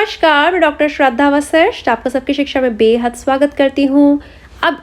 नमस्कार, मैं डॉक्टर श्रद्धा वशिष्ठ आपका सबकी शिक्षा में बेहद स्वागत करती हूँ। अब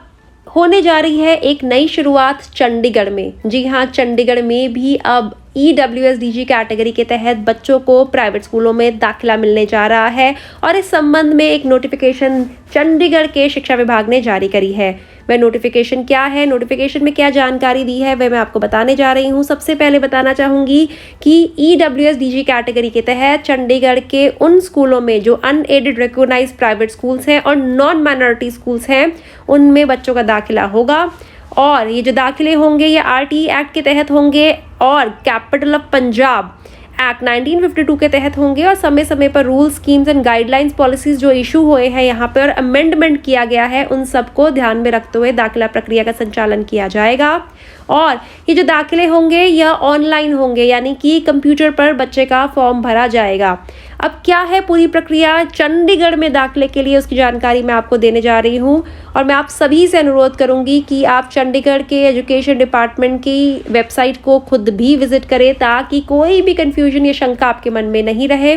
होने जा रही है एक नई शुरुआत चंडीगढ़ में। जी हाँ, चंडीगढ़ में भी अब EWSDG कैटेगरी के तहत बच्चों को प्राइवेट स्कूलों में दाखिला मिलने जा रहा है और इस संबंध में एक नोटिफिकेशन चंडीगढ़ के शिक्षा विभाग ने जारी करी है। वह नोटिफिकेशन क्या है, नोटिफिकेशन में क्या जानकारी दी है, वह मैं आपको बताने जा रही हूँ। सबसे पहले बताना चाहूँगी कि EWSDG कैटेगरी के तहत चंडीगढ़ के उन स्कूलों में जो अनएडेड रिकॉग्नाइज्ड प्राइवेट स्कूल्स हैं और नॉन माइनॉरिटी स्कूल्स हैं, उनमें बच्चों का दाखिला होगा। और ये जो दाखिले होंगे ये RTE एक्ट के तहत होंगे और कैपिटल ऑफ पंजाब एक्ट 1952 के तहत होंगे और समय समय पर rule, schemes and guidelines, policies जो इशू हुए हैं यहाँ पे और अमेंडमेंट किया गया है, उन सबको ध्यान में रखते हुए दाखिला प्रक्रिया का संचालन किया जाएगा। और ये जो दाखिले होंगे यह ऑनलाइन होंगे, यानी कि कंप्यूटर पर बच्चे का फॉर्म भरा जाएगा। अब क्या है पूरी प्रक्रिया चंडीगढ़ में दाखिले के लिए, उसकी जानकारी मैं आपको देने जा रही हूँ। और मैं आप सभी से अनुरोध करूँगी कि आप चंडीगढ़ के एजुकेशन डिपार्टमेंट की वेबसाइट को खुद भी विजिट करें ताकि कोई भी कन्फ्यूजन या शंका आपके मन में नहीं रहे।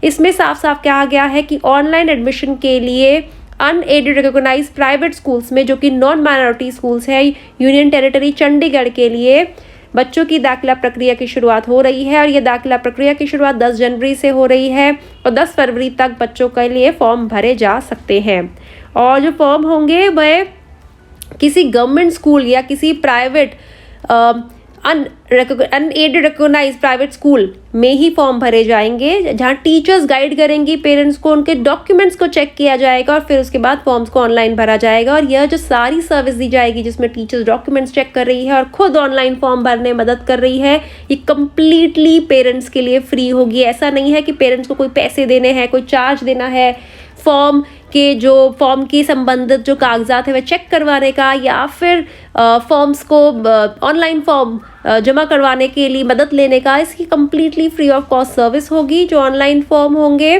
इसमें साफ साफ कहा गया है कि ऑनलाइन एडमिशन के लिए अनएडेड रिकॉग्नाइज्ड प्राइवेट स्कूल्स में, जो कि नॉन माइनॉरिटी स्कूल्स है, यूनियन टेरिटरी चंडीगढ़ के लिए बच्चों की दाखिला प्रक्रिया की शुरुआत हो रही है। और ये दाखिला प्रक्रिया की शुरुआत 10 जनवरी से हो रही है और 10 फरवरी तक बच्चों के लिए फॉर्म भरे जा सकते हैं। और जो फॉर्म होंगे वह किसी गवर्नमेंट स्कूल या किसी private unaided recognized private school में ही फॉर्म भरे जाएंगे, जहां टीचर्स गाइड करेंगी पेरेंट्स को, उनके डॉक्यूमेंट्स को चेक किया जाएगा और फिर उसके बाद फॉर्म्स को ऑनलाइन भरा जाएगा। और यह जो सारी सर्विस दी जाएगी जिसमें टीचर्स डॉक्यूमेंट्स चेक कर रही है और खुद ऑनलाइन फॉर्म भरने में मदद कर रही है, ये कंप्लीटली पेरेंट्स के लिए फ्री होगी। ऐसा नहीं है कि पेरेंट्स को कोई पैसे देने हैं, कोई चार्ज देना है फॉर्म की संबंधित जो कागजात है वह चेक करवाने का, या फिर फॉर्म्स को ऑनलाइन फॉर्म जमा करवाने के लिए मदद लेने का। इसकी completely free of cost service होगी। जो ऑनलाइन फॉर्म होंगे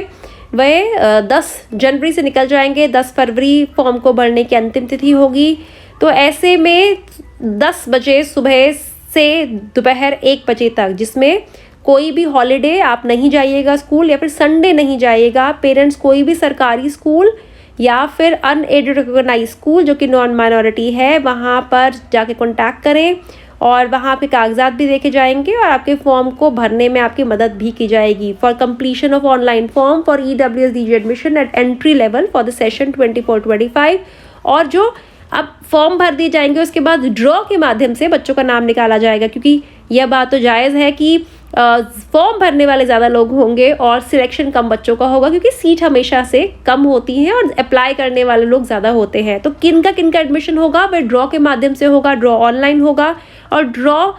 वह 10 जनवरी से निकल जाएंगे, 10 फरवरी फॉर्म को भरने की अंतिम तिथि होगी। तो ऐसे में 10 बजे सुबह से दोपहर 1 बजे तक, जिसमें कोई भी हॉलीडे आप नहीं जाइएगा स्कूल, या फिर संडे नहीं जाइएगा। पेरेंट्स कोई भी सरकारी स्कूल या फिर अनएडेड रिकॉग्नाइज्ड स्कूल जो कि नॉन माइनॉरिटी है, वहाँ पर जाके कॉन्टैक्ट करें और वहाँ आपके कागजात भी देखे जाएंगे और आपके फॉर्म को भरने में आपकी मदद भी की जाएगी। For completion of online form for EWSDG admission eight entry level for the session 24-25। और जो अब फॉर्म भर दिए जाएंगे उसके बाद ड्रॉ के माध्यम से बच्चों का नाम निकाला जाएगा, क्योंकि यह बात तो जायज़ है कि फॉर्म भरने वाले ज़्यादा लोग होंगे और सिलेक्शन कम बच्चों का होगा, क्योंकि सीट हमेशा से कम होती हैं और अप्लाई करने वाले लोग ज़्यादा होते हैं। तो किनका एडमिशन होगा वह ड्रॉ के माध्यम से होगा, ड्रॉ ऑनलाइन होगा। और ड्रॉ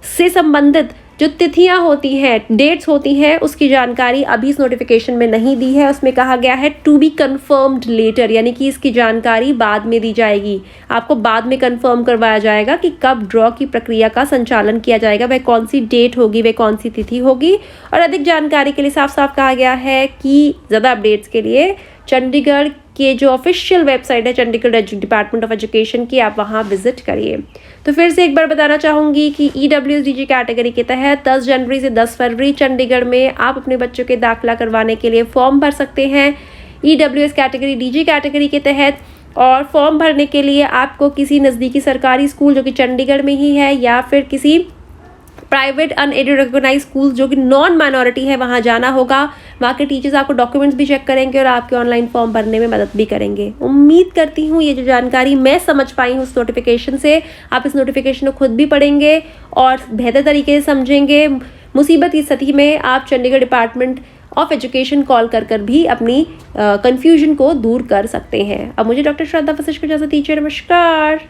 से संबंधित जो तिथियां होती हैं, डेट्स होती हैं, उसकी जानकारी अभी इस नोटिफिकेशन में नहीं दी है। उसमें कहा गया है टू बी कन्फर्म्ड लेटर, यानी कि इसकी जानकारी बाद में दी जाएगी। आपको बाद में कन्फर्म करवाया जाएगा कि कब ड्रॉ की प्रक्रिया का संचालन किया जाएगा, वह कौन सी डेट होगी, वह कौन सी तिथि होगी। और अधिक जानकारी के लिए साफ साफ कहा गया है कि ज़्यादा अपडेट्स के लिए चंडीगढ़ के जो ऑफिशियल वेबसाइट है चंडीगढ़ डिपार्टमेंट ऑफ एजुकेशन की, आप वहाँ विजिट करिए। तो फिर से एक बार बताना चाहूँगी कि EWSDG कैटेगरी के तहत 10 जनवरी से 10 फरवरी चंडीगढ़ में आप अपने बच्चों के दाखिला करवाने के लिए फॉर्म भर सकते हैं EWS कैटेगरी DG कैटेगरी के तहत। और फॉर्म भरने के लिए आपको किसी नज़दीकी सरकारी स्कूल जो कि चंडीगढ़ में ही है, या फिर किसी प्राइवेट अनएडेड रिकॉग्नाइज्ड स्कूल जो कि नॉन माइनॉरिटी है, वहाँ जाना होगा। वहाँ के टीचर्स आपको डॉक्यूमेंट्स भी चेक करेंगे और आपके ऑनलाइन फॉर्म भरने में मदद भी करेंगे। उम्मीद करती हूँ ये जो जानकारी मैं समझ पाई हूँ उस नोटिफिकेशन से, आप इस नोटिफिकेशन को खुद भी पढ़ेंगे और बेहतर तरीके से समझेंगे। मुसीबत की स्थिति में आप Chandigarh department of education call कर भी अपनी कन्फ्यूजन को दूर कर सकते हैं। अब मुझे डॉक्टर श्रद्धा वशिष्ठ को इजाज़त दीजिए। नमस्कार।